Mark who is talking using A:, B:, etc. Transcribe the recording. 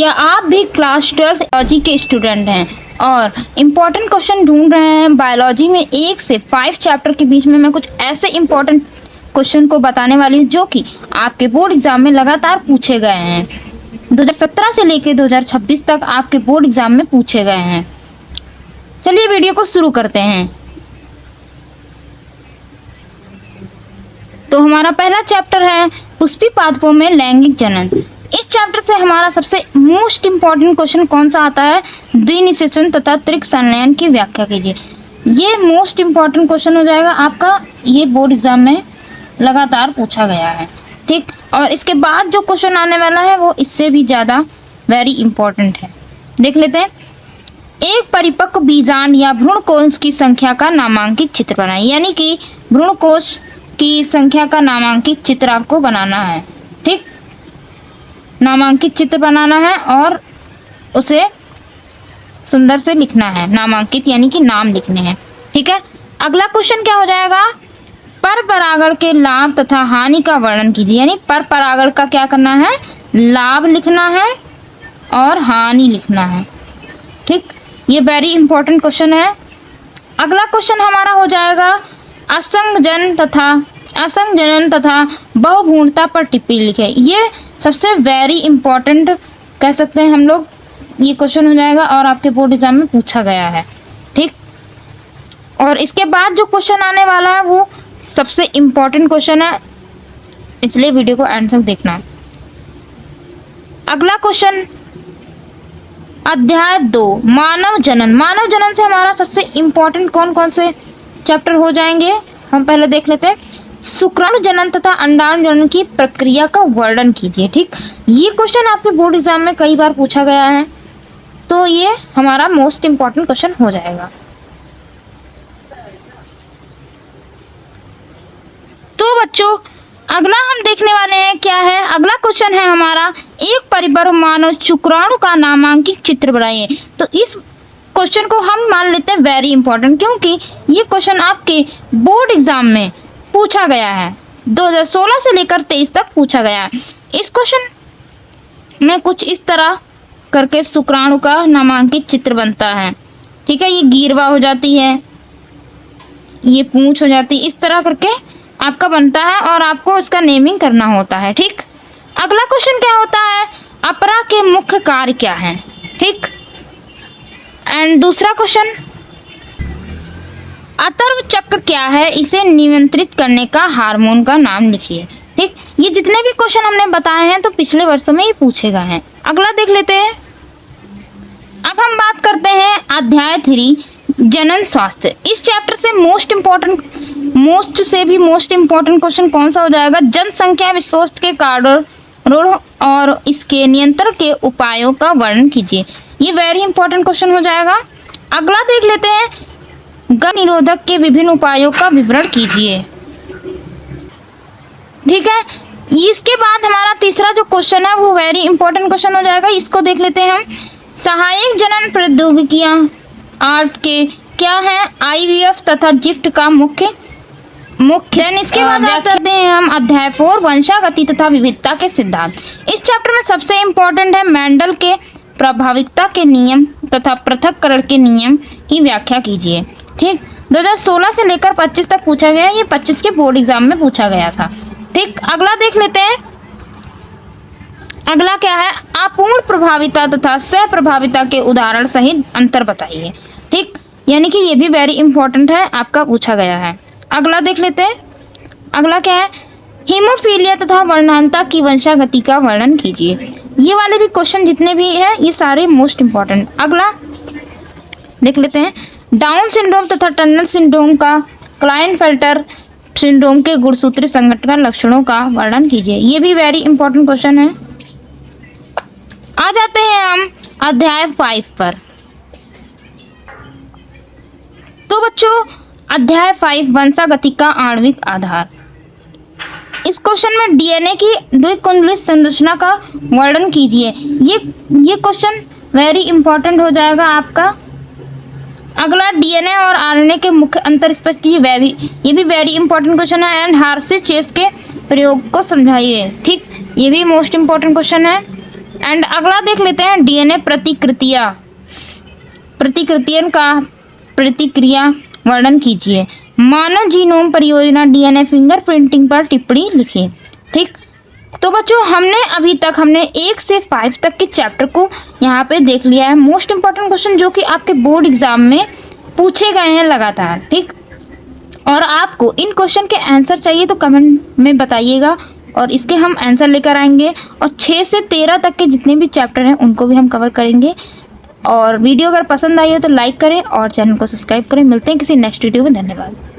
A: क्या आप भी क्लास 12 बायोलॉजी के स्टूडेंट हैं और इम्पॉर्टेंट क्वेश्चन ढूंढ रहे हैं? बायोलॉजी में 1 से 5 चैप्टर के बीच में मैं कुछ ऐसे इम्पॉर्टेंट क्वेश्चन को बताने वाली हूँ जो कि आपके बोर्ड एग्जाम में लगातार पूछे गए हैं। 2017 से लेकर 2026 तक आपके बोर्ड एग्जाम में पूछे गए हैं। चलिए वीडियो को शुरू करते हैं। तो हमारा पहला चैप्टर है पुष्पी पादपों में लैंगिक जनन। इस चैप्टर से हमारा सबसे मोस्ट इम्पॉर्टेंट क्वेश्चन कौन सा आता है? द्विनिषेचन तथा त्रिक संलयन की व्याख्या कीजिए। ये मोस्ट इम्पॉर्टेंट क्वेश्चन हो जाएगा आपका, ये बोर्ड एग्जाम में लगातार पूछा गया है। ठीक, और इसके बाद जो क्वेश्चन आने वाला है वो इससे भी ज़्यादा वेरी इंपॉर्टेंट है। देख लेते हैं। एक परिपक्व बीजांड या भ्रूणकोश की संख्या का नामांकित चित्र बनाएं। यानी कि भ्रूणकोश की संख्या का नामांकित चित्र आपको बनाना है। ठीक, नामांकित चित्र बनाना है और उसे सुंदर से लिखना है। नामांकित यानी कि नाम लिखने हैं। ठीक है, अगला क्वेश्चन क्या हो जाएगा? पर परागण के लाभ तथा हानि का वर्णन कीजिए। यानी पर परागण का क्या करना है? लाभ लिखना है और हानि लिखना है। ठीक, ये वेरी इंपॉर्टेंट क्वेश्चन है। अगला क्वेश्चन हमारा हो जाएगा असंजनन तथा बहुभ्रूणता पर टिप्पणी लिखे। ये सबसे वेरी इंपॉर्टेंट कह सकते हैं हम लोग, ये क्वेश्चन हो जाएगा और आपके बोर्ड एग्जाम में पूछा गया है। ठीक, और इसके बाद जो क्वेश्चन आने वाला है वो सबसे इम्पॉर्टेंट क्वेश्चन है, इसलिए वीडियो को एंड तक देखना। अगला क्वेश्चन अध्याय 2 मानव जनन। मानव जनन से हमारा सबसे इम्पॉर्टेंट कौन कौन से चैप्टर हो जाएंगे हम पहले देख लेते हैं। शुक्राणु जनन तथा अंडाणु जनन की प्रक्रिया का वर्णन कीजिए। ठीक, ये क्वेश्चन आपके बोर्ड एग्जाम में कई बार पूछा गया है, तो ये हमारा मोस्ट इम्पॉर्टेंट क्वेश्चन हो जाएगा। तो बच्चों, अगला हम देखने वाले हैं क्या है। अगला क्वेश्चन है हमारा एक परिपक्व मानव शुक्राणु का नामांकित चित्र बनाइए। तो इस क्वेश्चन को हम मान लेते हैं वेरी इंपॉर्टेंट, क्योंकि ये क्वेश्चन आपके बोर्ड एग्जाम में पूछा गया है। 2016 से लेकर 23 तक पूछा गया है। इस क्वेश्चन में कुछ इस तरह करके शुक्राणु का नामांकित चित्र बनता है। ठीक है, ये गीरवा हो जाती है, ये पूंछ हो जाती है, इस तरह करके आपका बनता है और आपको इसका नेमिंग करना होता है। ठीक, अगला क्वेश्चन क्या होता है? अपरा के मुख्य कार्य क्या है? ठीक, एंड दूसरा क्वेश्चन अतर्व चक्र क्या है? इसे नियंत्रित करने का हार्मोन का नाम लिखिए। ठीक, ये जितने भी क्वेश्चन हमने बताए हैं तो पिछले वर्षों में ही पूछे गए हैं। अगला देख लेते हैं। अब हम बात करते हैं अध्याय 3 जनन स्वास्थ्य। इस चैप्टर से मोस्ट इम्पोर्टेंट क्वेश्चन कौन सा हो जाएगा? जनसंख्या विस्फोट के कारणों और इसके नियंत्रण के उपायों का वर्णन कीजिए। ये वेरी इंपॉर्टेंट क्वेश्चन हो जाएगा। अगला देख लेते हैं गर्भ निरोधक के विभिन्न उपायों का विवरण कीजिए। ठीक है, इसके बाद हमारा तीसरा जो क्वेश्चन है वो वेरी इंपॉर्टेंट क्वेश्चन हो जाएगा। इसको देख लेते हैं हम। सहायक जनन प्रौद्योगिकियां आर्ट के क्या है? IVF तथा जिफ्ट का मुख्य। इसके बाद बात करते हैं हम अध्याय 4 वंशागति तथा विविधता के सिद्धांत। इस चैप्टर में सबसे इम्पोर्टेंट है मेंडल के प्रभाविकता के नियम तथा पृथक्करण के नियम की व्याख्या कीजिए। ठीक, 2016 से लेकर 25 तक पूछा गया है। ये 25 के बोर्ड एग्जाम में पूछा गया था। ठीक, अगला देख लेते हैं। अगला क्या है? अपूर्ण प्रभाविता तथा सहप्रभाविता के उदाहरण सहित अंतर बताइए। ठीक, यानी कि ये भी वेरी इंपॉर्टेंट है, आपका पूछा गया है। अगला देख लेते हैं। अगला क्या है? हीमोफीलिया तथा वर्णांता की वंशागति का वर्णन कीजिए। ये वाले भी क्वेश्चन जितने भी है ये सारे मोस्ट इम्पॉर्टेंट। अगला देख लेते हैं। डाउन सिंड्रोम तथा टर्नर सिंड्रोम का क्लाइनफेल्टर सिंड्रोम के गुणसूत्री संगठन लक्षणों का वर्णन कीजिए। ये भी वेरी इंपॉर्टेंट क्वेश्चन है। आ जाते हैं हम अध्याय 5 पर। तो बच्चों, अध्याय 5 वंशागति का आणविक आधार। इस क्वेश्चन में DNA की द्विकुंडलित संरचना का वर्णन कीजिए। ये क्वेश्चन वेरी इंपॉर्टेंट हो जाएगा आपका। अगला DNA और RNA के मुख्य अंतर स्पष्ट कीजिए। ये भी वेरी इंपॉर्टेंट क्वेश्चन है। एंड हार्सी चेस के प्रयोग को समझाइए। ठीक, ये भी मोस्ट इम्पॉर्टेंट क्वेश्चन है। एंड अगला देख लेते हैं डीएनए प्रतिक्रिया वर्णन कीजिए। मानव जीनोम परियोजना डीएनए फिंगरप्रिंटिंग पर टिप्पणी लिखिए। ठीक, तो बच्चों हमने 1 से 5 तक के चैप्टर को यहाँ पे देख लिया है। मोस्ट इंपॉर्टेंट क्वेश्चन जो कि आपके बोर्ड एग्जाम में पूछे गए हैं लगातार। ठीक, और आपको इन क्वेश्चन के आंसर चाहिए तो कमेंट में बताइएगा और इसके हम आंसर लेकर आएंगे। और 6 से 13 तक के जितने भी चैप्टर हैं उनको भी हम कवर करेंगे। और वीडियो अगर पसंद आई हो तो लाइक करें और चैनल को सब्सक्राइब करें। मिलते हैं किसी नेक्स्ट वीडियो में। धन्यवाद।